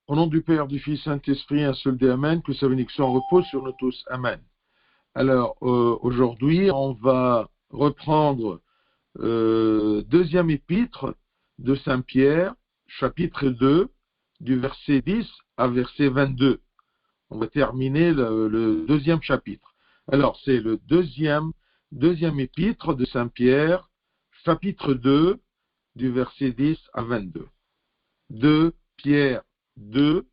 Au nom du Père, du Fils, Saint-Esprit, un seul Dieu, Amen, que sa bénédiction repose sur nous tous, Amen. Alors, aujourd'hui, on va reprendre deuxième épître de Saint Pierre, chapitre 2, du verset 10 à verset 22. On va terminer le deuxième chapitre. Alors, c'est le deuxième épître de Saint Pierre, chapitre 2, du verset 10 à 22. 2 Pierre 2,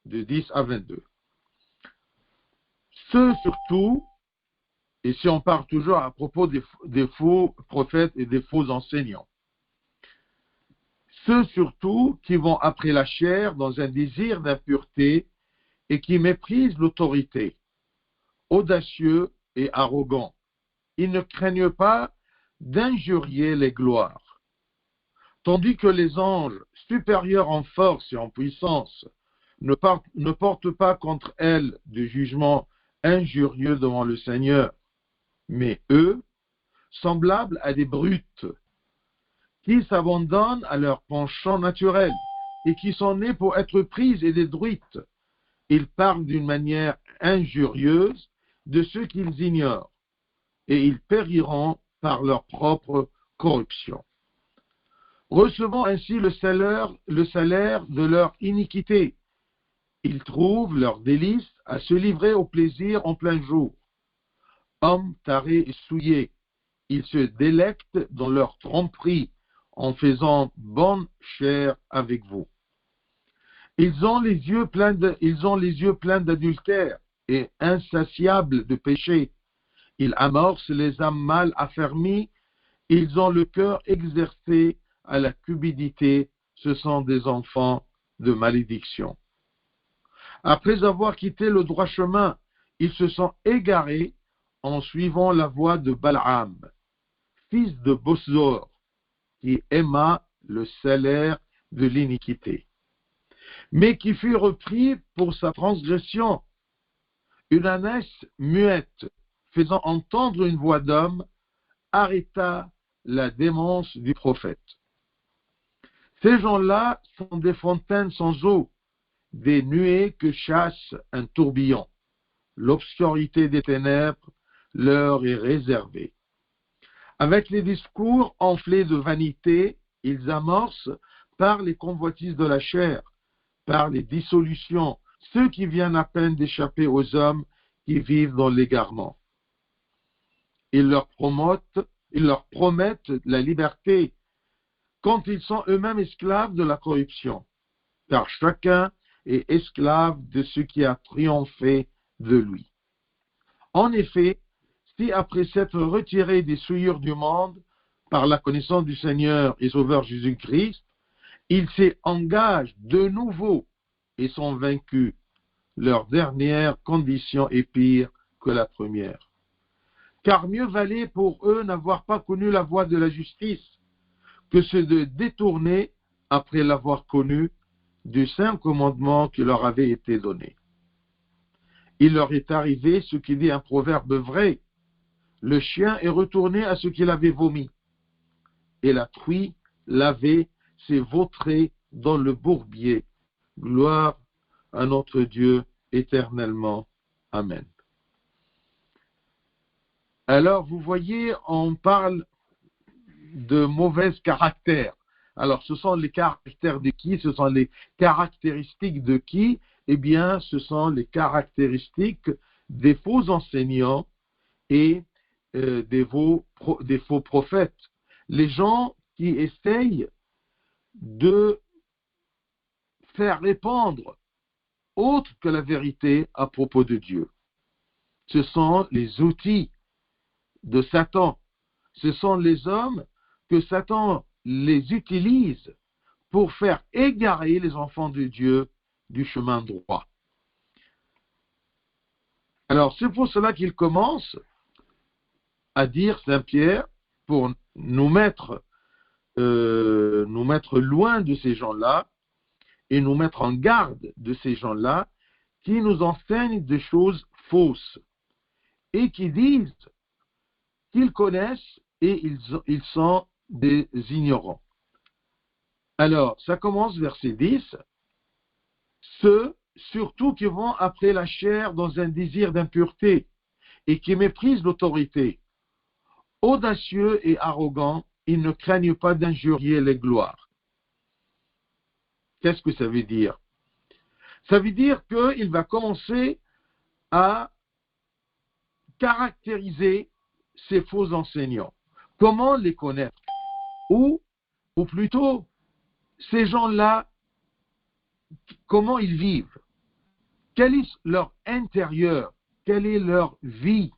de 10 à 22. Ceux surtout, et si on parle toujours à propos des faux prophètes et des faux enseignants, ceux surtout qui vont après la chair dans un désir d'impureté et qui méprisent l'autorité, audacieux et arrogants, ils ne craignent pas d'injurier les gloires, tandis que les anges supérieurs en force et en puissance ne portent pas contre elles de jugement injurieux devant le Seigneur, mais eux, semblables à des brutes, qui s'abandonnent à leur penchant naturel et qui sont nés pour être prises et détruites, ils parlent d'une manière injurieuse de ceux qu'ils ignorent, et ils périront par leur propre corruption, recevant ainsi le salaire de leur iniquité. Ils trouvent leur délice à se livrer au plaisir en plein jour. Hommes tarés et souillés, ils se délectent dans leur tromperie en faisant bonne chère avec vous. Ils ont les yeux pleins d'adultère et insatiables de péché. Ils amorcent les âmes mal affermies. Ils ont le cœur exercé à la cupidité. Ce sont des enfants de malédiction. Après avoir quitté le droit chemin, ils se sont égarés en suivant la voie de Balaam, fils de Bosor, qui aima le salaire de l'iniquité, mais qui fut repris pour sa transgression. Une ânesse muette, faisant entendre une voix d'homme, arrêta la démence du prophète. Ces gens-là sont des fontaines sans eau, des nuées que chasse un tourbillon. L'obscurité des ténèbres leur est réservée. Avec les discours enflés de vanité, ils amorcent par les convoitises de la chair, par les dissolutions, ceux qui viennent à peine d'échapper aux hommes qui vivent dans l'égarement. Ils leur promettent la liberté quand ils sont eux-mêmes esclaves de la corruption, car chacun est esclave de ce qui a triomphé de lui. En effet, si après s'être retirés des souillures du monde par la connaissance du Seigneur et Sauveur Jésus-Christ, ils s'engagent de nouveau et sont vaincus, leur dernière condition est pire que la première. Car mieux valait pour eux n'avoir pas connu la voie de la justice que c'est de détourner, après l'avoir connu, du saint commandement qui leur avait été donné. Il leur est arrivé ce qui dit un proverbe vrai: le chien est retourné à ce qu'il avait vomi, et la truie lavée s'est vautrée dans le bourbier. Gloire à notre Dieu éternellement. Amen. Alors, vous voyez, on parle de mauvais caractères. Alors, ce sont les caractères de qui? Ce sont les caractéristiques de qui? Eh bien, ce sont les caractéristiques des faux enseignants et des faux prophètes. Les gens qui essayent de faire répandre autre que la vérité à propos de Dieu. Ce sont les outils de Satan. Ce sont les hommes que Satan les utilise pour faire égarer les enfants de Dieu du chemin droit. Alors, c'est pour cela qu'il commence à dire, Saint Pierre, pour nous mettre loin de ces gens-là et nous mettre en garde de ces gens-là qui nous enseignent des choses fausses et qui disent qu'ils connaissent et ils sont des ignorants. Alors, ça commence verset 10. ceux surtout qui vont après la chair dans un désir d'impureté et qui méprisent l'autorité. Audacieux et arrogants, ils ne craignent pas d'injurier les gloires. Qu'est-ce que ça veut dire? Ça veut dire qu'il va commencer à caractériser ces faux enseignants. Comment les connaître? Ou plutôt, ces gens-là, comment ils vivent? Quel est leur intérieur? Quelle est leur vie?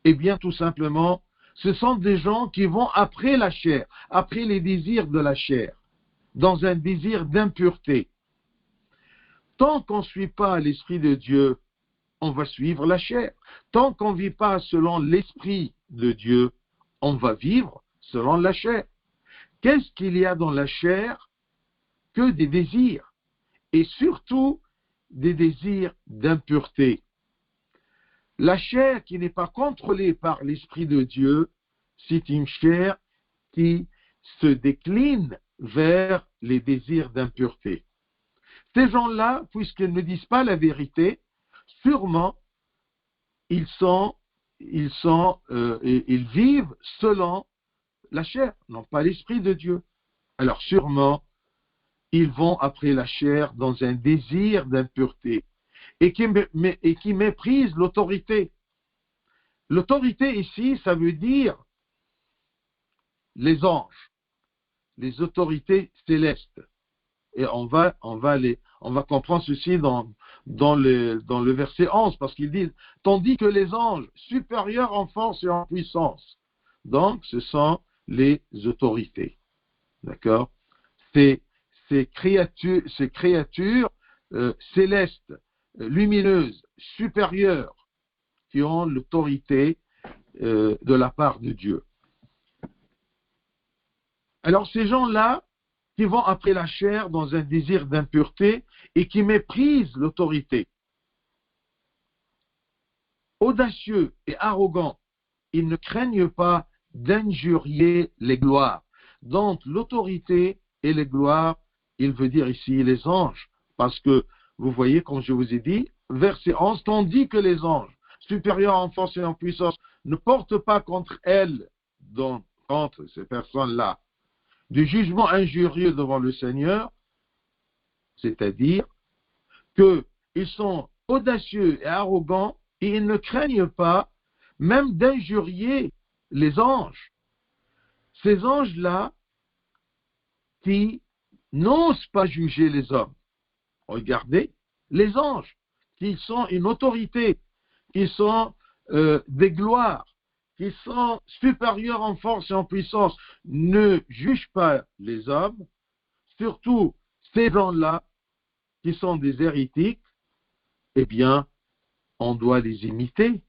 Eh bien, tout simplement, ce sont des gens qui vont après la chair, après les désirs de la chair, dans un désir d'impureté. Tant qu'on ne suit pas l'Esprit de Dieu, on va suivre la chair. Tant qu'on ne vit pas selon l'Esprit de Dieu, on va vivre selon la chair. Qu'est-ce qu'il y a dans la chair? Que des désirs, et surtout des désirs d'impureté. La chair qui n'est pas contrôlée par l'Esprit de Dieu, c'est une chair qui se décline vers les désirs d'impureté. Ces gens-là, puisqu'ils ne disent pas la vérité, sûrement, ils vivent selon la chair, non pas l'Esprit de Dieu. Alors sûrement, ils vont après la chair dans un désir d'impureté et qui méprisent l'autorité. L'autorité ici, ça veut dire les anges, les autorités célestes. Et on va comprendre ceci dans le verset 11, parce qu'il dit, tandis que les anges supérieurs en force et en puissance. Donc, ce sont les autorités. D'accord? Ces créatures célestes, lumineuses, supérieures, qui ont l'autorité de la part de Dieu. Alors, ces gens-là, qui vont après la chair dans un désir d'impureté et qui méprisent l'autorité. Audacieux et arrogants, ils ne craignent pas d'injurier les gloires. Donc l'autorité et les gloires, il veut dire ici les anges, parce que vous voyez, comme je vous ai dit, verset 11, tandis que les anges, supérieurs en force et en puissance, ne portent pas contre elles, donc contre ces personnes-là, du jugement injurieux devant le Seigneur, c'est-à-dire qu'ils sont audacieux et arrogants et ils ne craignent pas même d'injurier les anges. Ces anges-là qui n'osent pas juger les hommes. Regardez, les anges, qui sont une autorité, qui sont des gloires, qui sont supérieurs en force et en puissance, ne jugent pas les hommes, surtout ces gens-là qui sont des hérétiques, eh bien, on doit les imiter,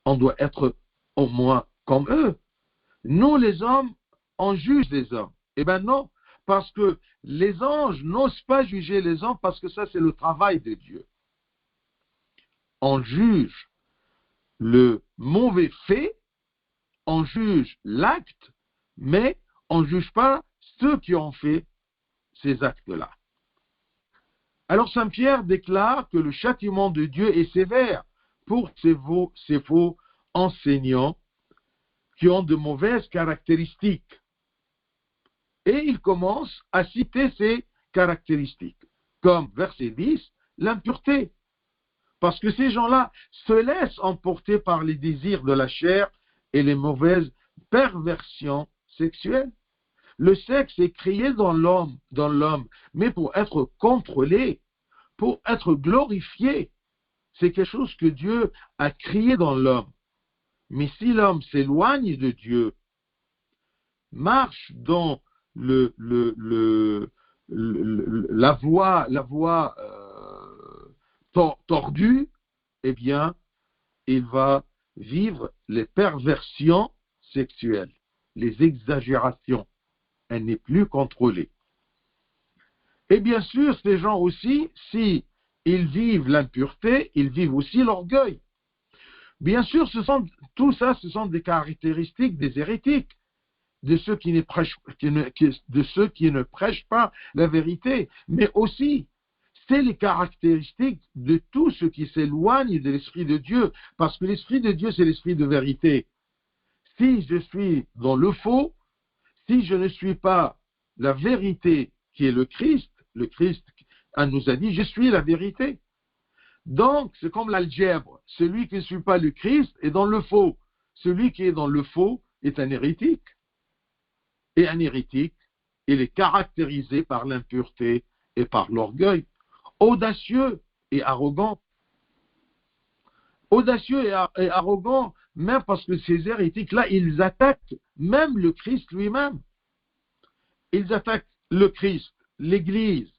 on doit être au moins comme eux. Nous, les hommes, on juge les hommes. Eh bien non, parce que les anges n'osent pas juger les hommes, parce que ça, c'est le travail de Dieu. On juge le mauvais fait, on juge l'acte, mais on ne juge pas ceux qui ont fait ces actes-là. Alors Saint Pierre déclare que le châtiment de Dieu est sévère pour ces faux enseignants qui ont de mauvaises caractéristiques. Et il commence à citer ces caractéristiques, comme verset 10, l'impureté. Parce que ces gens-là se laissent emporter par les désirs de la chair et les mauvaises perversions sexuelles. Le sexe est créé dans l'homme, mais pour être contrôlé, pour être glorifié. C'est quelque chose que Dieu a créé dans l'homme. Mais si l'homme s'éloigne de Dieu, marche dans la voie tordue, eh bien, il va vivre les perversions sexuelles, les exagérations. Elle n'est plus contrôlée. Et bien sûr, ces gens aussi, si ils vivent l'impureté, ils vivent aussi l'orgueil. Bien sûr, tout ça, ce sont des caractéristiques des hérétiques, de ceux qui ne prêchent pas la vérité. Mais aussi, C'est les caractéristiques de tout ce qui s'éloigne de l'Esprit de Dieu, parce que l'Esprit de Dieu, c'est l'Esprit de vérité. Si je suis dans le faux, si je ne suis pas la vérité qui est le Christ nous a dit, je suis la vérité. Donc, c'est comme l'algèbre. Celui qui ne suit pas le Christ est dans le faux. Celui qui est dans le faux est un hérétique. Et un hérétique, il est caractérisé par l'impureté et par l'orgueil. Audacieux et arrogant. Audacieux et arrogant, même parce que ces hérétiques-là, ils attaquent même le Christ lui-même. Ils attaquent le Christ, l'Église,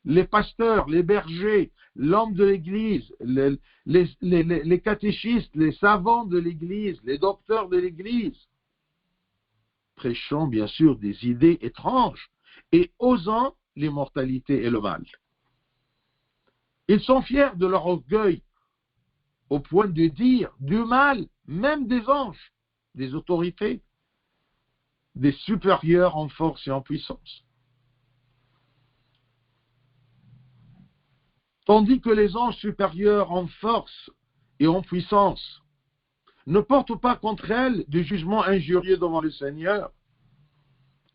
les pasteurs, les bergers, l'homme de l'Église, les catéchistes, les savants de l'Église, les docteurs de l'Église, prêchant bien sûr des idées étranges et osant l'immortalité et le mal. Ils sont fiers de leur orgueil au point de dire du mal, même des anges, des autorités, des supérieurs en force et en puissance. Tandis que les anges supérieurs en force et en puissance ne portent pas contre elles de jugement injurieux devant le Seigneur.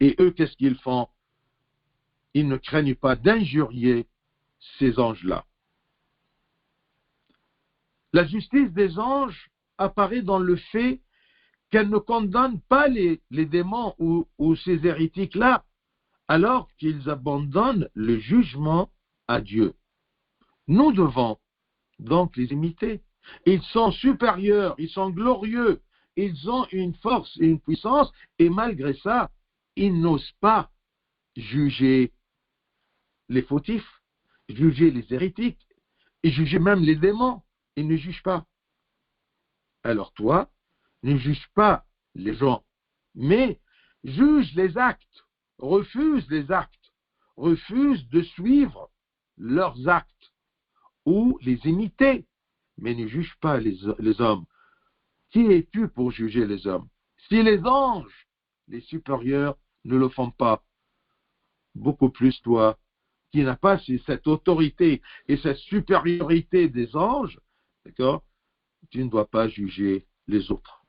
Et eux, qu'est-ce qu'ils font? Ils ne craignent pas d'injurier ces anges-là. La justice des anges apparaît dans le fait qu'elle ne condamne pas les démons ou ces hérétiques-là, alors qu'ils abandonnent le jugement à Dieu. Nous devons donc les imiter. Ils sont supérieurs, ils sont glorieux, ils ont une force et une puissance, et malgré ça, ils n'osent pas juger les fautifs, juger les hérétiques, et juger même les démons. Ils ne jugent pas. Alors toi, ne juge pas les gens, mais juge les actes, refuse les actes, refuse de suivre leurs actes ou les imiter, mais ne juge pas les hommes. Qui es-tu pour juger les hommes? Si les anges, les supérieurs, ne le font pas, beaucoup plus toi, qui n'as pas cette autorité et cette supériorité des anges, d'accord, tu ne dois pas juger les autres.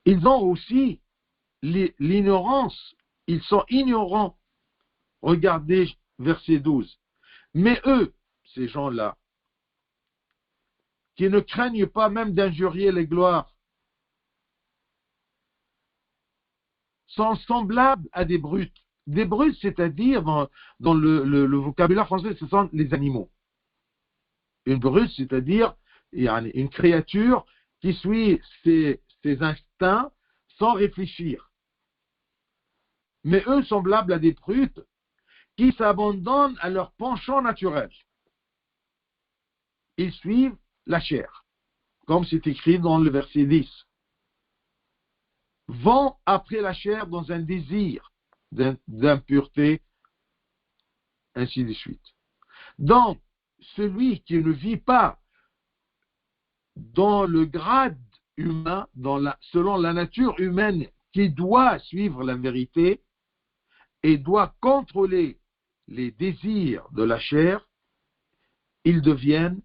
Ils ont aussi l'ignorance, ils sont ignorants. Regardez verset 12. Mais eux, ces gens-là, qui ne craignent pas même d'injurier les gloires, sont semblables à des brutes. Des brutes, c'est-à-dire, dans le vocabulaire français, ce sont les animaux. Une brute, c'est-à-dire une créature qui suit ses instincts sans réfléchir. Mais eux, semblables à des brutes qui s'abandonnent à leur penchant naturel. Ils suivent la chair, comme c'est écrit dans le verset 10. Vont après la chair dans un désir d'impureté, ainsi de suite. Donc, celui qui ne vit pas dans le grade humain, selon la nature humaine, qui doit suivre la vérité et doit contrôler les désirs de la chair, ils deviennent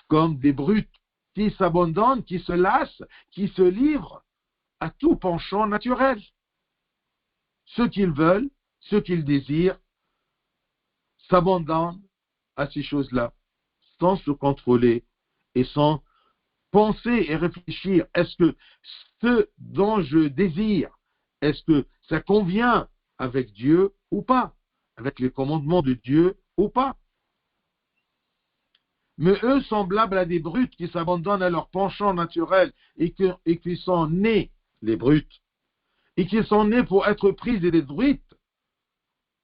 comme des brutes qui s'abandonnent, qui se lassent, qui se livrent à tout penchant naturel. Ce qu'ils veulent, ce qu'ils désirent, s'abandonnent à ces choses-là, sans se contrôler et sans penser et réfléchir. Est-ce que ce dont je désire, est-ce que ça convient avec Dieu ou pas, avec les commandements de Dieu ou pas? Mais eux, semblables à des brutes qui s'abandonnent à leur penchant naturel et qui sont nés, les brutes, et qui sont nés pour être prises et détruites,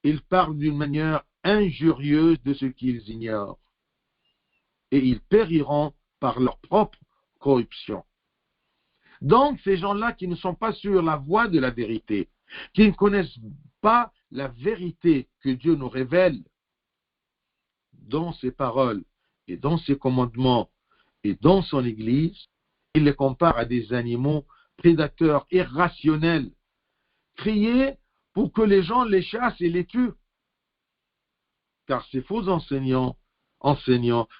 ils parlent d'une manière injurieuse de ce qu'ils ignorent. Et ils périront par leur propre corruption. Donc, ces gens-là qui ne sont pas sur la voie de la vérité, qui ne connaissent pas la vérité que Dieu nous révèle dans ses paroles et dans ses commandements et dans son Église, il les compare à des animaux prédateurs irrationnels, créés pour que les gens les chassent et les tuent. Car ces faux enseignants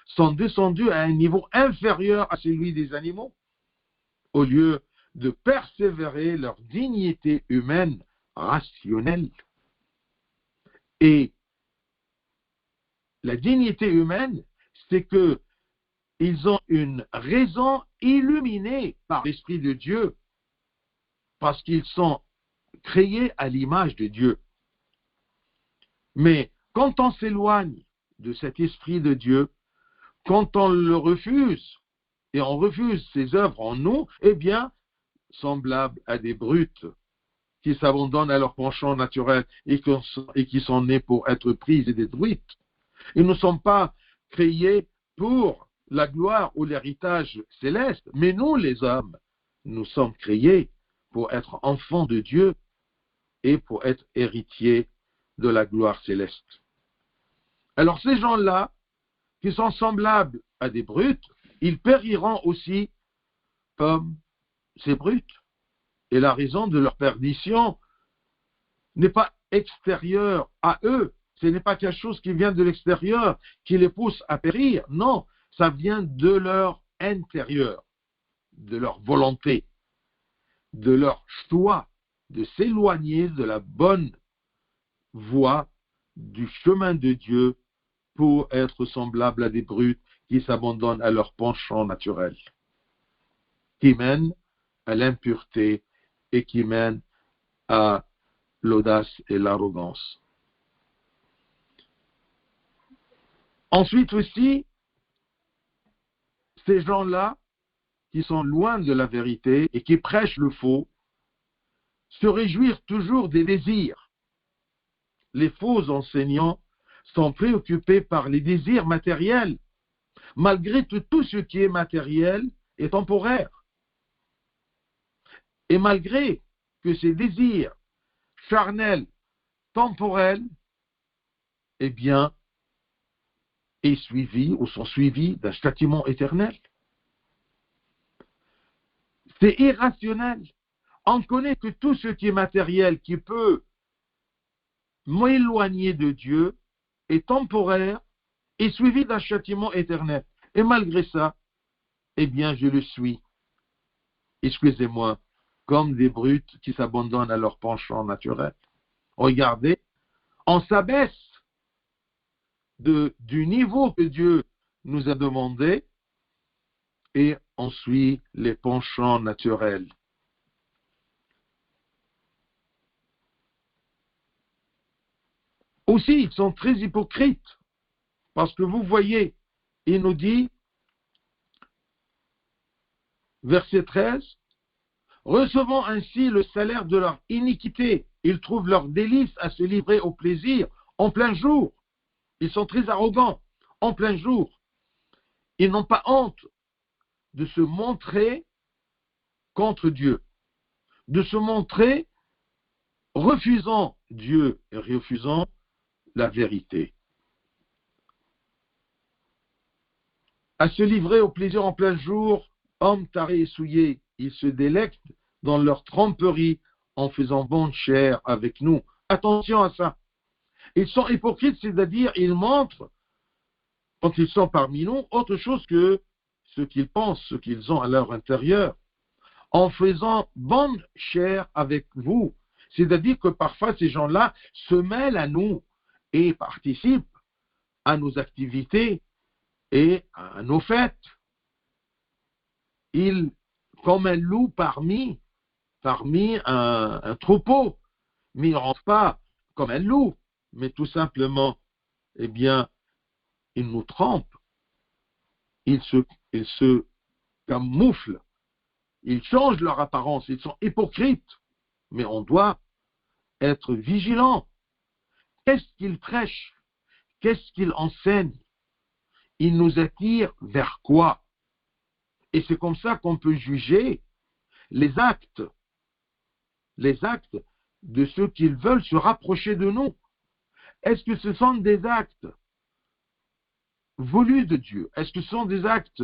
sont descendus à un niveau inférieur à celui des animaux, au lieu de persévérer leur dignité humaine rationnelle. Et la dignité humaine, c'est que ils ont une raison illuminée par l'Esprit de Dieu, parce qu'ils sont créés à l'image de Dieu. Mais quand on s'éloigne de cet Esprit de Dieu, quand on le refuse, et on refuse ses œuvres en nous, eh bien, semblables à des brutes qui s'abandonnent à leur penchant naturel et qui sont nés pour être prises et détruites. Ils ne sont pas créés pour la gloire ou l'héritage céleste, mais nous, les hommes, nous sommes créés pour être enfants de Dieu et pour être héritiers de la gloire céleste. Alors ces gens-là, qui sont semblables à des brutes, ils périront aussi comme ces brutes. Et la raison de leur perdition n'est pas extérieure à eux. Ce n'est pas quelque chose qui vient de l'extérieur qui les pousse à périr. Non, ça vient de leur intérieur, de leur volonté, de leur choix de s'éloigner de la bonne voie du chemin de Dieu pour être semblables à des brutes qui s'abandonnent à leur penchant naturel, qui mènent à l'impureté et qui mènent à l'audace et l'arrogance. Ensuite aussi, ces gens-là, qui sont loin de la vérité et qui prêchent le faux, se réjouissent toujours des désirs. Les faux enseignants sont préoccupés par les désirs matériels, malgré que tout ce qui est matériel est temporaire. Et malgré que ces désirs charnels, temporels, eh bien, est suivi ou sont suivis d'un châtiment éternel. C'est irrationnel. On connaît que tout ce qui est matériel, qui peut m'éloigner de Dieu, est temporaire et suivi d'un châtiment éternel. Et malgré ça, eh bien, je le suis, excusez-moi, comme des brutes qui s'abandonnent à leur penchant naturel. Regardez, on s'abaisse du niveau que Dieu nous a demandé et on suit les penchants naturels. Aussi, ils sont très hypocrites, parce que vous voyez, il nous dit, verset 13, recevant ainsi le salaire de leur iniquité, ils trouvent leur délice à se livrer au plaisir en plein jour. Ils sont très arrogants, en plein jour. Ils n'ont pas honte de se montrer contre Dieu, de se montrer refusant Dieu et refusant la vérité. À se livrer au plaisir en plein jour, hommes tarés et souillés, ils se délectent dans leur tromperie en faisant bonne chère avec nous. Attention à ça. Ils sont hypocrites, c'est-à-dire ils montrent, quand ils sont parmi nous, autre chose que ce qu'ils pensent, ce qu'ils ont à leur intérieur, en faisant bonne chère avec vous. C'est-à-dire que parfois ces gens-là se mêlent à nous et participent à nos activités et à nos fêtes. Ils, comme un loup parmi un troupeau, mais ils ne rentrent pas comme un loup, mais tout simplement, eh bien, ils nous trompent, ils se camouflent, ils changent leur apparence, ils sont hypocrites, mais on doit être vigilant. Qu'est-ce qu'ils prêchent? Qu'est-ce qu'ils enseignent? Ils nous attirent vers quoi? Et c'est comme ça qu'on peut juger les actes de ceux qui veulent se rapprocher de nous. Est-ce que ce sont des actes voulus de Dieu? Est-ce que ce sont des actes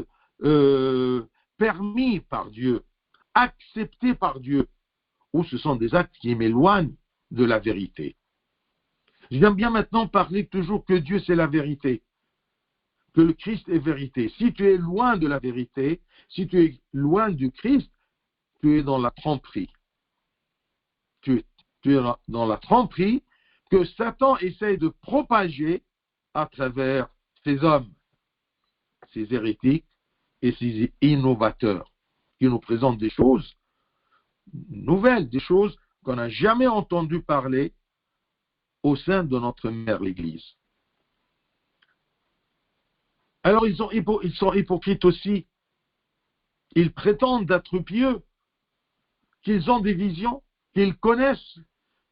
permis par Dieu, acceptés par Dieu? Ou ce sont des actes qui m'éloignent de la vérité. J'aime bien maintenant parler toujours que Dieu c'est la vérité, que le Christ est vérité. Si tu es loin de la vérité, si tu es loin du Christ, tu es dans la tromperie. Tu es dans la tromperie que Satan essaye de propager à travers ces hommes, ces hérétiques et ces innovateurs qui nous présentent des choses nouvelles, des choses qu'on n'a jamais entendu parler au sein de notre mère l'Église. Alors ils sont hypocrites aussi. Ils prétendent être pieux, qu'ils ont des visions, qu'ils connaissent,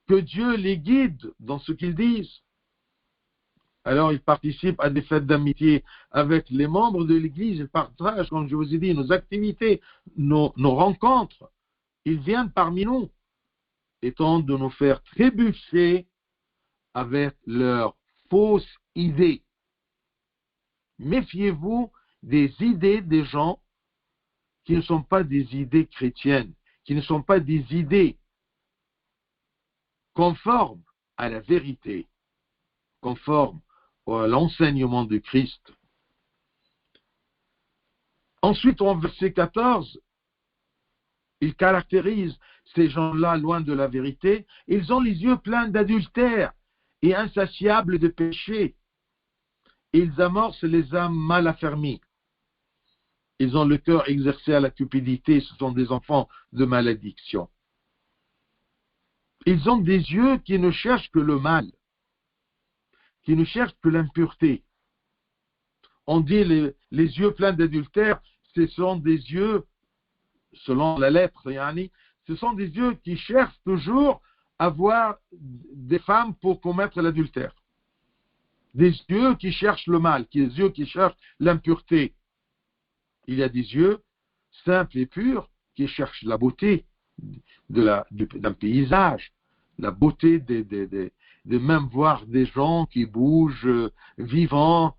que Dieu les guide dans ce qu'ils disent. Alors ils participent à des fêtes d'amitié avec les membres de l'Église, ils partagent, comme je vous ai dit, nos activités, nos rencontres. Ils viennent parmi nous et tentent de nous faire trébucher avec leurs fausses idées. Méfiez-vous des idées des gens qui ne sont pas des idées chrétiennes, qui ne sont pas des idées conformes à la vérité, conformes à l'enseignement de Christ. Ensuite, en verset 14, il caractérise ces gens-là loin de la vérité. Ils ont les yeux pleins d'adultère et insatiables de péché. Ils amorcent les âmes mal affermies. Ils ont le cœur exercé à la cupidité. Ce sont des enfants de malédiction. Ils ont des yeux qui ne cherchent que le mal, qui ne cherchent que l'impureté. On dit les yeux pleins d'adultère, ce sont des yeux, selon la lettre, yani, ce sont des yeux qui cherchent toujours à voir des femmes pour commettre l'adultère. Des yeux qui cherchent le mal, des yeux qui cherchent l'impureté. Il y a des yeux simples et purs qui cherchent la beauté d'un paysage, la beauté de même voir des gens qui bougent, vivants.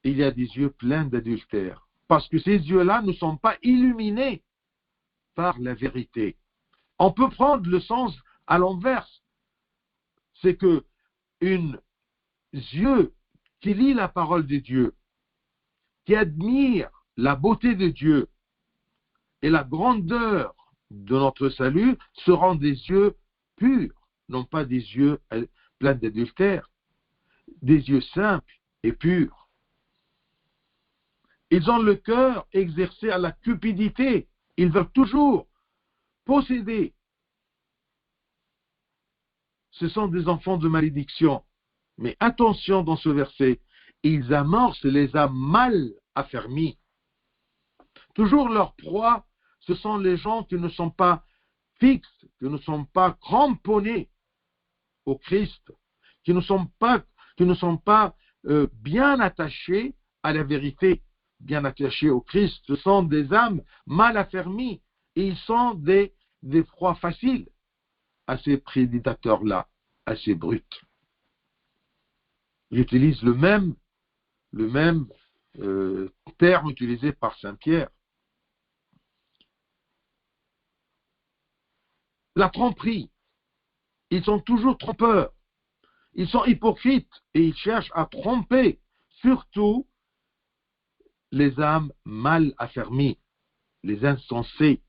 Il y a des yeux pleins d'adultère. Parce que ces yeux-là ne sont pas illuminés par la vérité. On peut prendre le sens à l'inverse. C'est que yeux qui lit la parole de Dieu, qui admire la beauté de Dieu et la grandeur de notre salut, seront des yeux purs, non pas des yeux pleins d'adultère, des yeux simples et purs. Ils ont le cœur exercé à la cupidité. Ils veulent toujours posséder. Ce sont des enfants de malédiction. Mais attention dans ce verset, ils amorcent les âmes mal affermies. Toujours leur proie, ce sont les gens qui ne sont pas fixes, qui ne sont pas cramponnés au Christ, qui ne sont pas bien attachés à la vérité, bien attachés au Christ. Ce sont des âmes mal affermies et ils sont des proies faciles à ces prédicateurs-là, à ces brutes. J'utilise le même terme utilisé par Saint Pierre. La tromperie. Ils sont toujours trompeurs. Ils sont hypocrites et ils cherchent à tromper, surtout les âmes mal affermies, les insensés,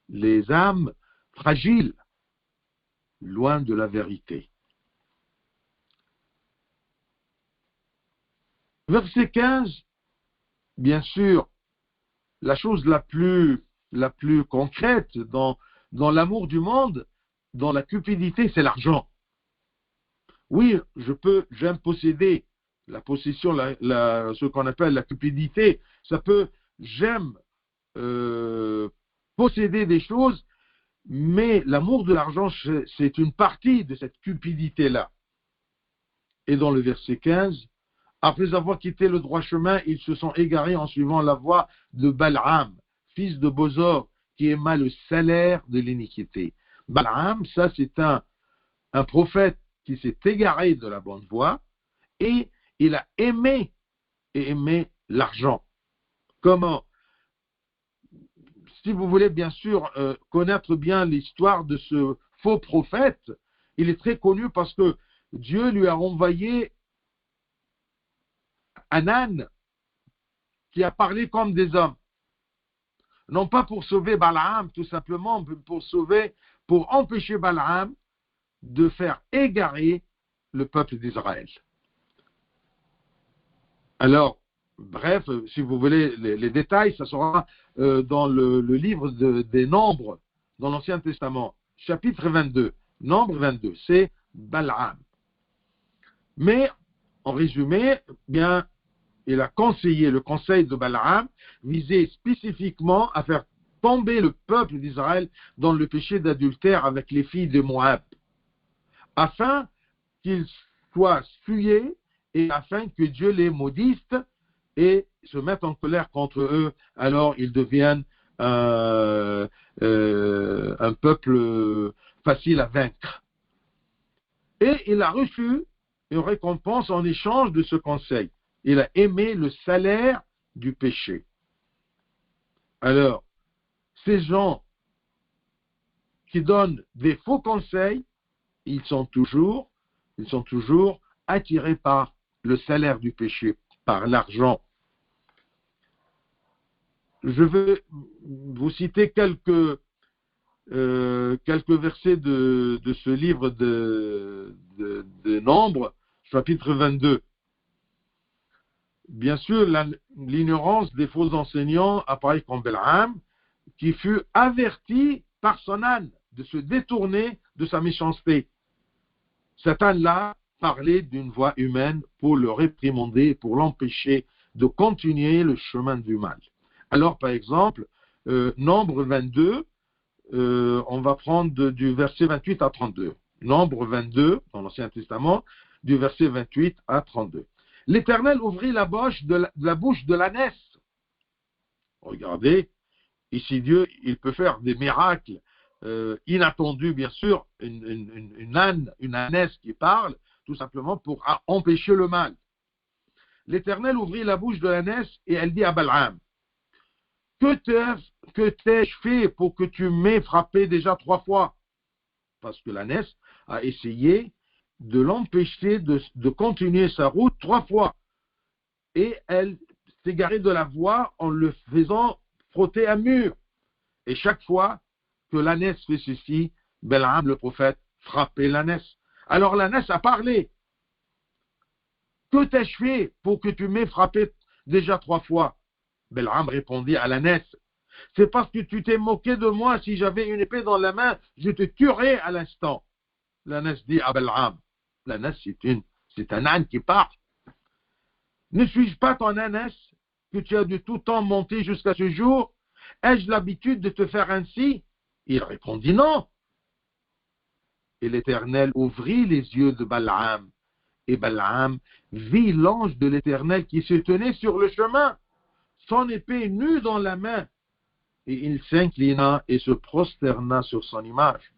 les âmes fragiles, loin de la vérité. Verset 15, bien sûr, la chose la plus concrète dans l'amour du monde, dans la cupidité, c'est l'argent. Oui, j'aime posséder la possession, ce qu'on appelle la cupidité. J'aime posséder des choses, mais l'amour de l'argent, c'est une partie de cette cupidité-là. Et dans le verset 15, après avoir quitté le droit chemin, ils se sont égarés en suivant la voie de Balaam, fils de Bosor, qui aima le salaire de l'iniquité. Balaam, ça c'est un prophète qui s'est égaré de la bonne voie et il a aimé l'argent. Comment? si vous voulez bien sûr connaître bien l'histoire de ce faux prophète, il est très connu parce que Dieu lui a envoyé un âne qui a parlé comme des hommes. Non pas pour sauver Balaam, tout simplement, mais pour empêcher Balaam de faire égarer le peuple d'Israël. Alors, bref, si vous voulez les détails, ça sera dans le livre des Nombres, dans l'Ancien Testament, chapitre 22. Nombre 22, c'est Balaam. Mais, en résumé, bien, il a conseillé, le conseil de Balaam visait spécifiquement à faire tomber le peuple d'Israël dans le péché d'adultère avec les filles de Moab, afin qu'ils soient souillés et afin que Dieu les maudisse et se mette en colère contre eux, alors ils deviennent un peuple facile à vaincre. Et il a reçu une récompense en échange de ce conseil. Il a aimé le salaire du péché. Alors, ces gens qui donnent des faux conseils, ils sont toujours attirés par le salaire du péché, par l'argent. Je vais vous citer quelques versets de ce livre de Nombres, chapitre 22. Bien sûr, l'ignorance des faux enseignants apparaît comme Balaam, qui fut averti par son âne de se détourner de sa méchanceté. Cet âne-là parlait d'une voix humaine pour le réprimander, pour l'empêcher de continuer le chemin du mal. Alors, par exemple, Nombre 22, on va prendre du verset 28 à 32. Nombre 22, dans l'Ancien Testament, du verset 28 à 32. L'Éternel ouvrit la bouche de l'ânesse. Regardez, ici Dieu, il peut faire des miracles inattendus, bien sûr, une ânesse qui parle, tout simplement pour empêcher le mal. L'Éternel ouvrit la bouche de l'ânesse et elle dit à Balaam, que t'ai-je fait pour que tu m'aies frappé déjà 3 fois? Parce que l'ânesse a essayé de l'empêcher de continuer sa route 3 fois. Et elle s'est égarée de la voie en le faisant frotter un mur. Et chaque fois que l'ânesse fait ceci, Balaam, le prophète, frappait l'ânesse. Alors l'ânesse a parlé. Que t'ai-je fait pour que tu m'aies frappé déjà 3 fois? Balaam répondit à l'ânesse. C'est parce que tu t'es moqué de moi. Si j'avais une épée dans la main, je te tuerais à l'instant. L'ânesse dit à Balaam. L'ânesse, c'est un âne qui parle. Ne suis-je pas ton ânesse que tu as de tout temps monté jusqu'à ce jour? Ai-je l'habitude de te faire ainsi? Il répondit non. Et l'Éternel ouvrit les yeux de Balaam. Et Balaam vit l'ange de l'Éternel qui se tenait sur le chemin, son épée nue dans la main. Et il s'inclina et se prosterna sur son image.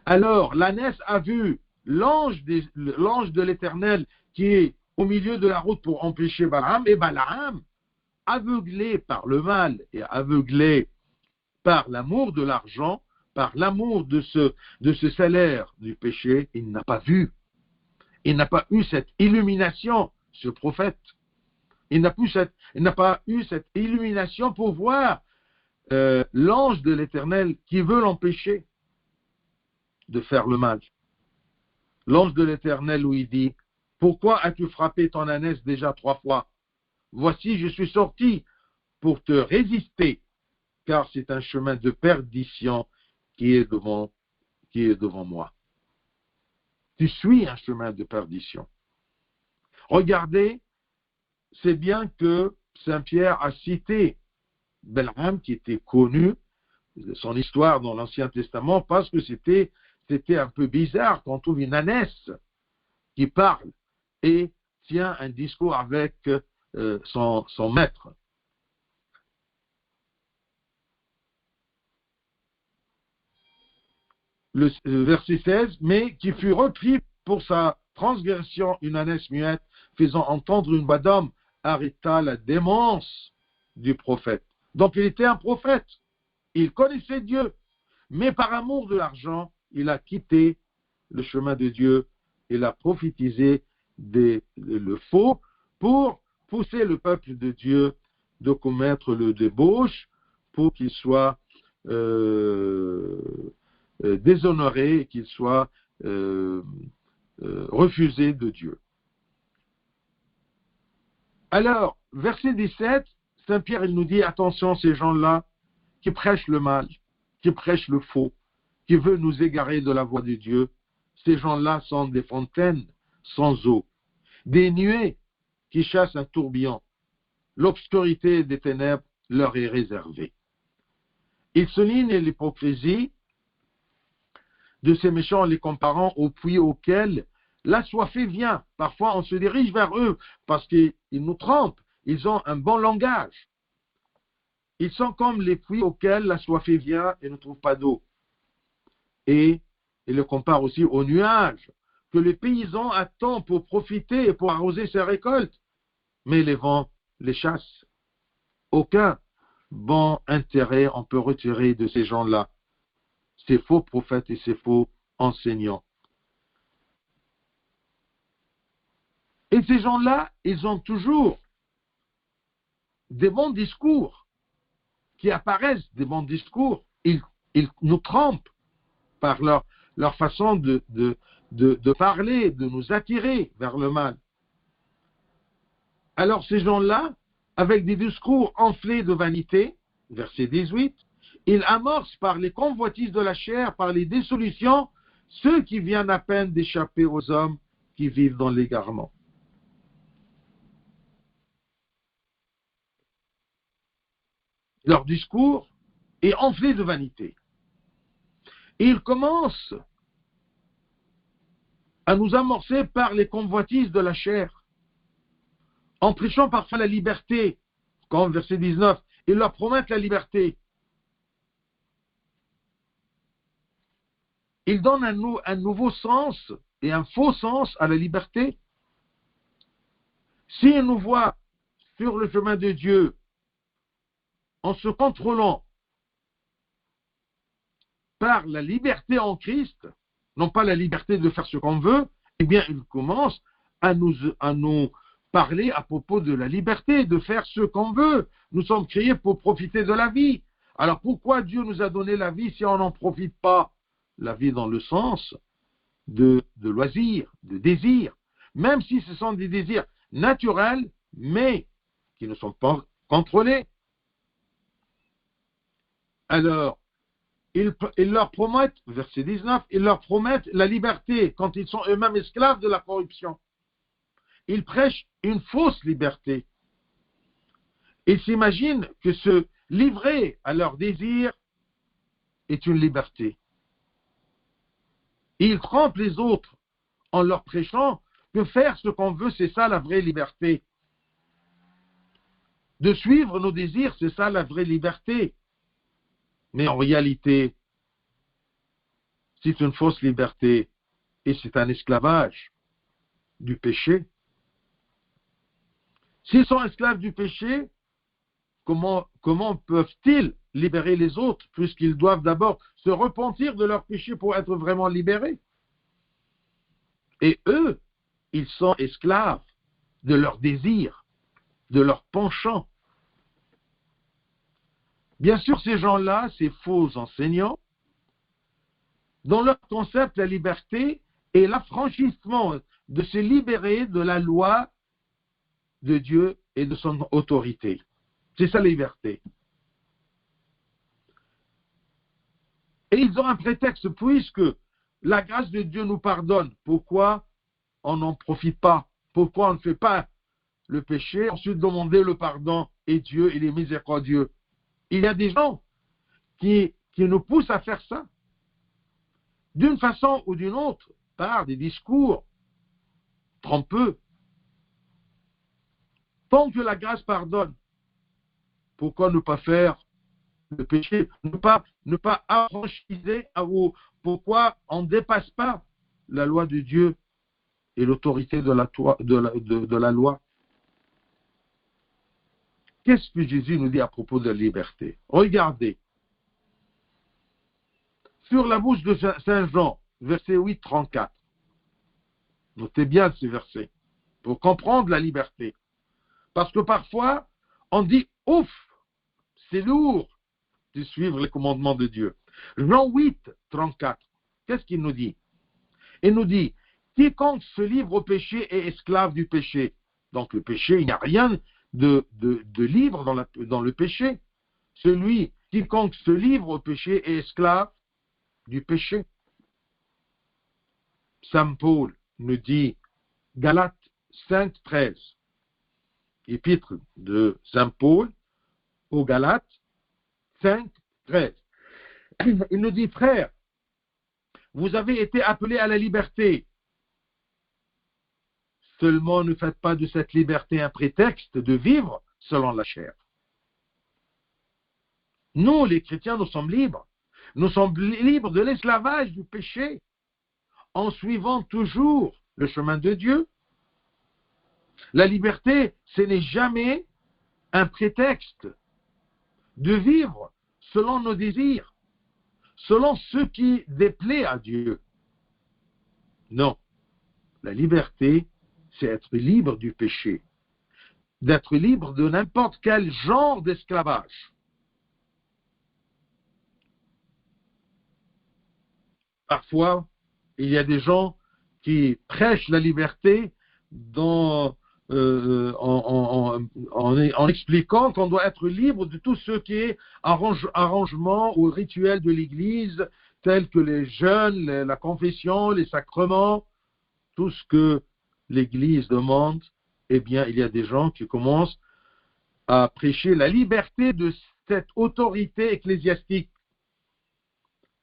Alors l'ânesse a vu l'ange de l'Éternel qui est au milieu de la route pour empêcher Balaam, et Balaam, aveuglé par le mal et aveuglé par l'amour de l'argent, par l'amour de ce salaire du péché, il n'a pas vu. Il n'a pas eu cette illumination, ce prophète. Il n'a pas eu cette illumination pour voir l'ange de l'Éternel qui veut l'empêcher de faire le mal. L'ange de l'Éternel lui dit, pourquoi as-tu frappé ton ânesse déjà 3 fois? Voici, je suis sorti pour te résister, car c'est un chemin de perdition qui est devant moi. Tu suis un chemin de perdition. Regardez, c'est bien que Saint Pierre a cité Balaam, qui était connu, son histoire dans l'Ancien Testament, parce que c'était un peu bizarre quand on trouve une ânesse qui parle et tient un discours avec son maître. Le verset 16, mais qui fut repris pour sa transgression, une ânesse muette, faisant entendre une voix d'homme, arrêta la démence du prophète. Donc il était un prophète. Il connaissait Dieu, mais par amour de l'argent, il a quitté le chemin de Dieu. Il a prophétisé le faux pour pousser le peuple de Dieu de commettre le débauche pour qu'il soit déshonoré, qu'il soit refusé de Dieu. Alors, verset 17, Saint Pierre, il nous dit, attention, ces gens-là qui prêchent le mal, qui prêchent le faux, qui veulent nous égarer de la voie de Dieu, ces gens-là sont des fontaines sans eau, des nuées qui chassent un tourbillon. L'obscurité des ténèbres leur est réservée. Il souligne l'hypocrisie de ces méchants en les comparant au puits auquel l'assoiffé vient. Parfois, on se dirige vers eux parce qu'ils nous trompent. Ils ont un bon langage. Ils sont comme les puits auxquels l'assoiffé vient et ne trouve pas d'eau. Et il le compare aussi aux nuages que les paysans attendent pour profiter et pour arroser ses récoltes. Mais les vents les chassent. Aucun bon intérêt on peut retirer de ces gens-là, ces faux prophètes et ces faux enseignants. Et ces gens-là, ils ont toujours des bons discours qui apparaissent, des bons discours. Ils nous trompent par leur façon de parler, de nous attirer vers le mal. Alors ces gens-là, avec des discours enflés de vanité, verset 18, ils amorcent par les convoitises de la chair, par les dissolutions, ceux qui viennent à peine d'échapper aux hommes qui vivent dans l'égarement. Leur discours est enflé de vanité. Et ils commencent à nous amorcer par les convoitises de la chair, en prêchant parfois la liberté, comme verset 19, ils leur promettent la liberté. Ils donnent un nouveau sens et un faux sens à la liberté. S'ils nous voient sur le chemin de Dieu en se contrôlant par la liberté en Christ, non pas la liberté de faire ce qu'on veut, eh bien, ils commencent à nous parler à propos de la liberté, de faire ce qu'on veut. Nous sommes créés pour profiter de la vie. Alors pourquoi Dieu nous a donné la vie si on n'en profite pas? La vie dans le sens de loisir, de désir, même si ce sont des désirs naturels, mais qui ne sont pas contrôlés. Alors, ils leur promettent, verset 19, ils leur promettent la liberté quand ils sont eux-mêmes esclaves de la corruption. Ils prêchent une fausse liberté. Ils s'imaginent que se livrer à leurs désirs est une liberté. Ils trompent les autres en leur prêchant que faire ce qu'on veut, c'est ça la vraie liberté. De suivre nos désirs, c'est ça la vraie liberté. Mais en réalité, c'est une fausse liberté et c'est un esclavage du péché. S'ils sont esclaves du péché, comment peuvent-ils libérer les autres puisqu'ils doivent d'abord se repentir de leur péché pour être vraiment libérés? Et eux, ils sont esclaves de leurs désirs, de leurs penchants. Bien sûr, ces gens-là, ces faux enseignants, dans leur concept, la liberté est l'affranchissement de se libérer de la loi de Dieu et de son autorité. C'est ça la liberté. Et ils ont un prétexte, puisque la grâce de Dieu nous pardonne. Pourquoi on n'en profite pas? Pourquoi on ne fait pas le péché, ensuite demander le pardon et Dieu, il est miséricordieux? Il y a des gens qui nous poussent à faire ça, d'une façon ou d'une autre, par des discours trompeux. Tant que la grâce pardonne, pourquoi ne pas faire le péché, ne pas affranchiser, pourquoi on ne dépasse pas la loi de Dieu et l'autorité de la loi? Qu'est-ce que Jésus nous dit à propos de la liberté? Regardez, sur la bouche de Saint Jean, verset 8, 34. Notez bien ce verset pour comprendre la liberté. Parce que parfois, on dit, ouf, c'est lourd de suivre les commandements de Dieu. Jean 8, 34, qu'est-ce qu'il nous dit? Il nous dit, quiconque se livre au péché est esclave du péché. Donc le péché, il n'y a rien de libre dans le péché. Quiconque se livre au péché est esclave du péché. Saint Paul nous dit, Galates 5, 13, épître de Saint Paul aux Galates 5, 13. Il nous dit, frères, vous avez été appelés à la liberté. Seulement ne faites pas de cette liberté un prétexte de vivre selon la chair. Nous, les chrétiens, nous sommes libres. Nous sommes libres de l'esclavage du péché en suivant toujours le chemin de Dieu. La liberté, ce n'est jamais un prétexte de vivre selon nos désirs, selon ce qui déplaît à Dieu. Non, la liberté, c'est être libre du péché, d'être libre de n'importe quel genre d'esclavage. Parfois, il y a des gens qui prêchent la liberté en expliquant qu'on doit être libre de tout ce qui est arrangement ou rituel de l'Église, tels que les jeûnes, la confession, les sacrements, tout ce que l'Église demande. Eh bien, il y a des gens qui commencent à prêcher la liberté de cette autorité ecclésiastique.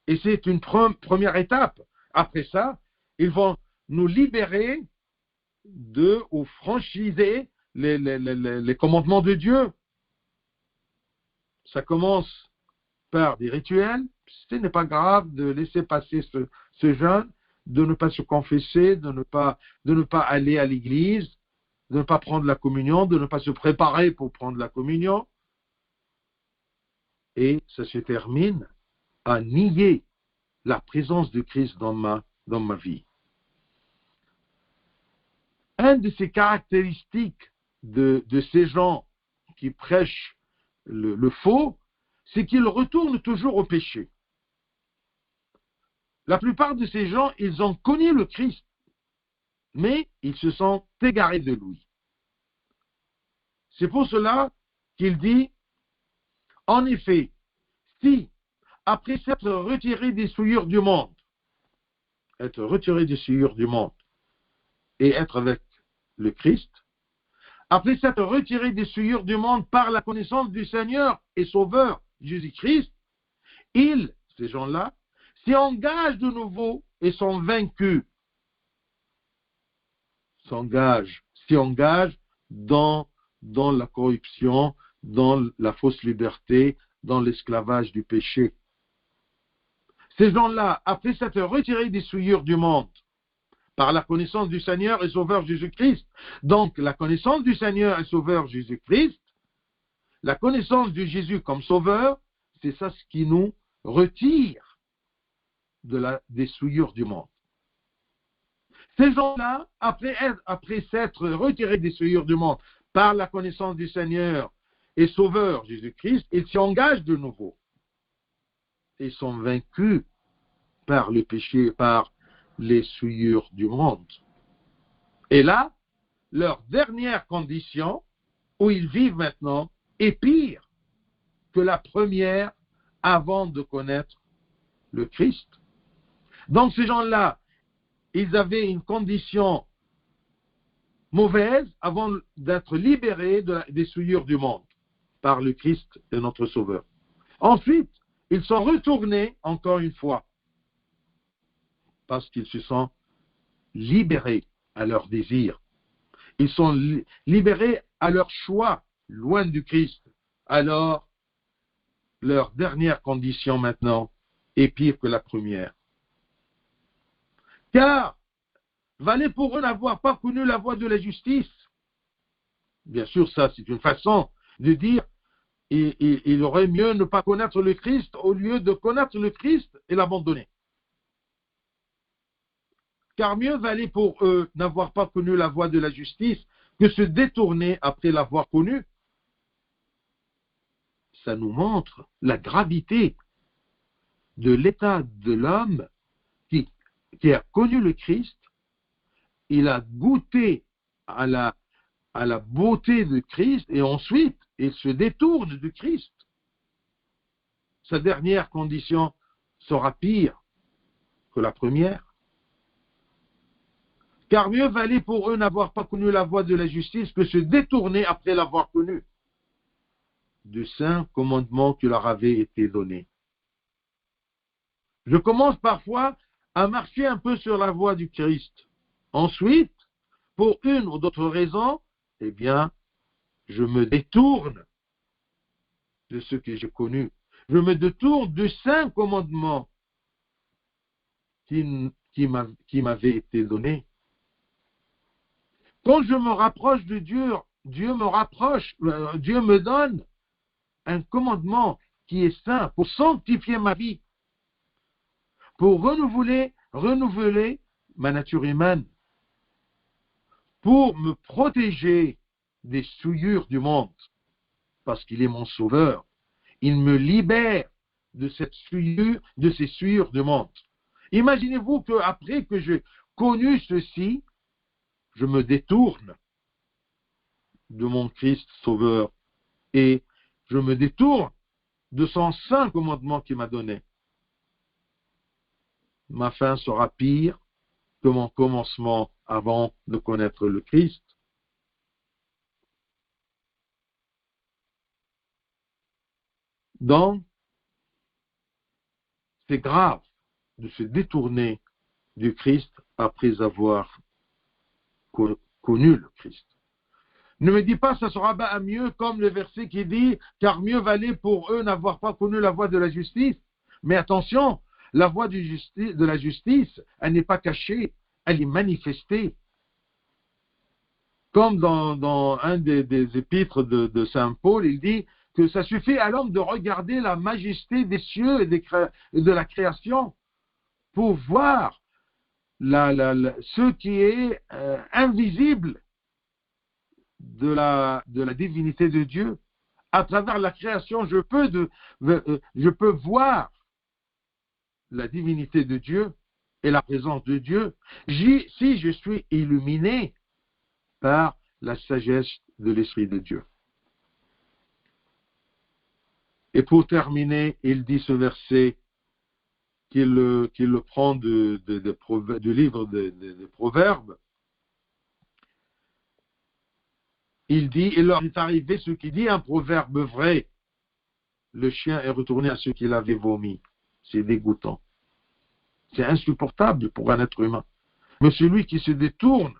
Et c'est une première étape. Après ça, ils vont nous libérer ou franchiser les commandements de Dieu. Ça commence par des rituels. Ce n'est pas grave de laisser passer ce jeûne, de ne pas se confesser, de ne pas aller à l'église, de ne pas prendre la communion, de ne pas se préparer pour prendre la communion. Et ça se termine à nier la présence de Christ dans ma vie. Un de ces caractéristiques de ces gens qui prêchent le faux, c'est qu'ils retournent toujours au péché. La plupart de ces gens, ils ont connu le Christ, mais ils se sont égarés de lui. C'est pour cela qu'il dit, en effet, si, après s'être retiré des souillures du monde, être retiré des souillures du monde et être avec le Christ, après s'être retiré des souillures du monde par la connaissance du Seigneur et Sauveur Jésus-Christ, ces gens-là, s'y engagent de nouveau et sont vaincus. S'y engagent dans la corruption, dans la fausse liberté, dans l'esclavage du péché. Ces gens-là, après s'être retirés des souillures du monde, par la connaissance du Seigneur et Sauveur Jésus-Christ. Donc, la connaissance du Seigneur et Sauveur Jésus-Christ, la connaissance de Jésus comme Sauveur, c'est ça ce qui nous retire des souillures du monde. Ces gens-là, après s'être retirés des souillures du monde par la connaissance du Seigneur et Sauveur Jésus-Christ, ils s'y engagent de nouveau. Ils sont vaincus par le péché, par les souillures du monde. Et là, leur dernière condition, où ils vivent maintenant, est pire que la première avant de connaître le Christ. Donc ces gens-là, ils avaient une condition mauvaise avant d'être libérés des souillures du monde par le Christ et notre Sauveur. Ensuite, ils sont retournés encore une fois parce qu'ils se sont libérés à leurs désirs. Ils sont libérés à leur choix, loin du Christ. Alors, leur dernière condition maintenant est pire que la première. Car, valait pour eux n'avoir pas connu la voie de la justice. Bien sûr, ça, c'est une façon de dire il aurait mieux ne pas connaître le Christ au lieu de connaître le Christ et l'abandonner. Car mieux valait pour eux n'avoir pas connu la voie de la justice que se détourner après l'avoir connue. Ça nous montre la gravité de l'état de l'homme qui a connu le Christ. Il a goûté à la beauté de Christ et ensuite il se détourne de Christ. Sa dernière condition sera pire que la première. Car mieux valait pour eux n'avoir pas connu la voie de la justice que se détourner après l'avoir connue du saint commandement qui leur avait été donné. Je commence parfois à marcher un peu sur la voie du Christ. Ensuite, pour une ou d'autre raison, eh bien, je me détourne de ce que j'ai connu. Je me détourne du saint commandement qui m'avait été donné. Quand je me rapproche de Dieu, Dieu me donne un commandement qui est saint pour sanctifier ma vie, pour renouveler ma nature humaine, pour me protéger des souillures du monde, parce qu'il est mon sauveur. Il me libère de ces souillures du monde. Imaginez-vous qu'après que j'ai connu ceci, je me détourne de mon Christ sauveur et je me détourne de son saint commandement qu'il m'a donné. Ma fin sera pire que mon commencement avant de connaître le Christ. Donc, c'est grave de se détourner du Christ après avoir connu le Christ. Ne me dis pas ça sera mieux comme le verset qui dit car mieux valait pour eux n'avoir pas connu la voie de la justice. Mais attention, la voie de la justice, elle n'est pas cachée, elle est manifestée. Comme dans un des épîtres de Saint Paul, il dit que ça suffit à l'homme de regarder la majesté des cieux et de la création pour voir ce qui est invisible de la divinité de Dieu. À travers la création, je peux voir la divinité de Dieu et la présence de Dieu si je suis illuminé par la sagesse de l'Esprit de Dieu. Et pour terminer, il dit ce verset qu'il le prend du livre des Proverbes. Il dit, il leur est arrivé ce qui dit un proverbe vrai. Le chien est retourné à ce qu'il avait vomi. C'est dégoûtant. C'est insupportable pour un être humain. Mais celui qui se détourne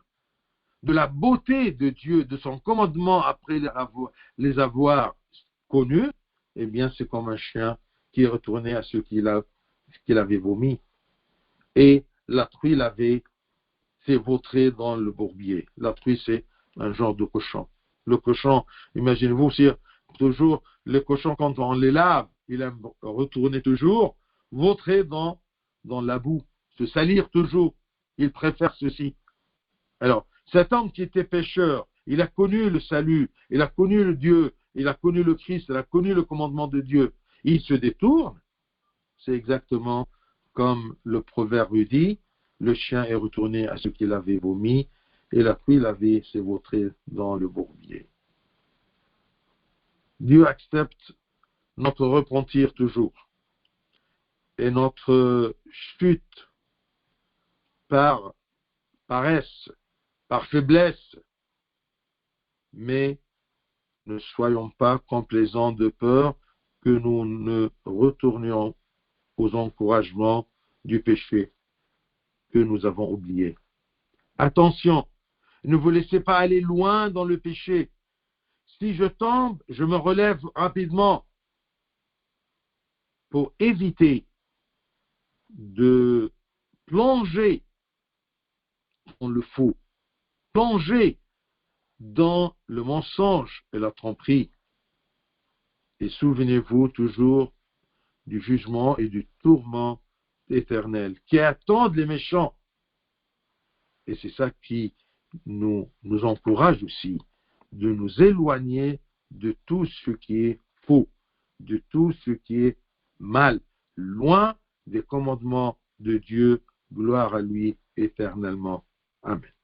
de la beauté de Dieu, de son commandement après les avoir connus, eh bien c'est comme un chien qui est retourné à ce qu'il avait vomi. Et la truie s'est vautrée dans le bourbier. La truie, c'est un genre de cochon. Le cochon, imaginez-vous, si toujours les cochons, quand on les lave, ils aiment retourner toujours, vautrer dans la boue, se salir toujours. Ils préfèrent ceci. Alors, cet homme qui était pécheur, il a connu le salut, il a connu le Dieu, il a connu le Christ, il a connu le commandement de Dieu. Il se détourne. C'est exactement comme le proverbe dit, le chien est retourné à ce qu'il avait vomi, et la pluie s'est vautrée dans le bourbier. Dieu accepte notre repentir toujours et notre chute par paresse, par faiblesse, mais ne soyons pas complaisants de peur que nous ne retournions aux encouragements du péché que nous avons oublié. Attention, ne vous laissez pas aller loin dans le péché. Si je tombe, je me relève rapidement pour éviter de plonger dans le faux, plonger dans le mensonge et la tromperie. Et souvenez-vous toujours du jugement et du tourment éternel qui attendent les méchants. Et c'est ça qui nous encourage aussi de nous éloigner de tout ce qui est faux, de tout ce qui est mal, loin des commandements de Dieu. Gloire à lui éternellement. Amen.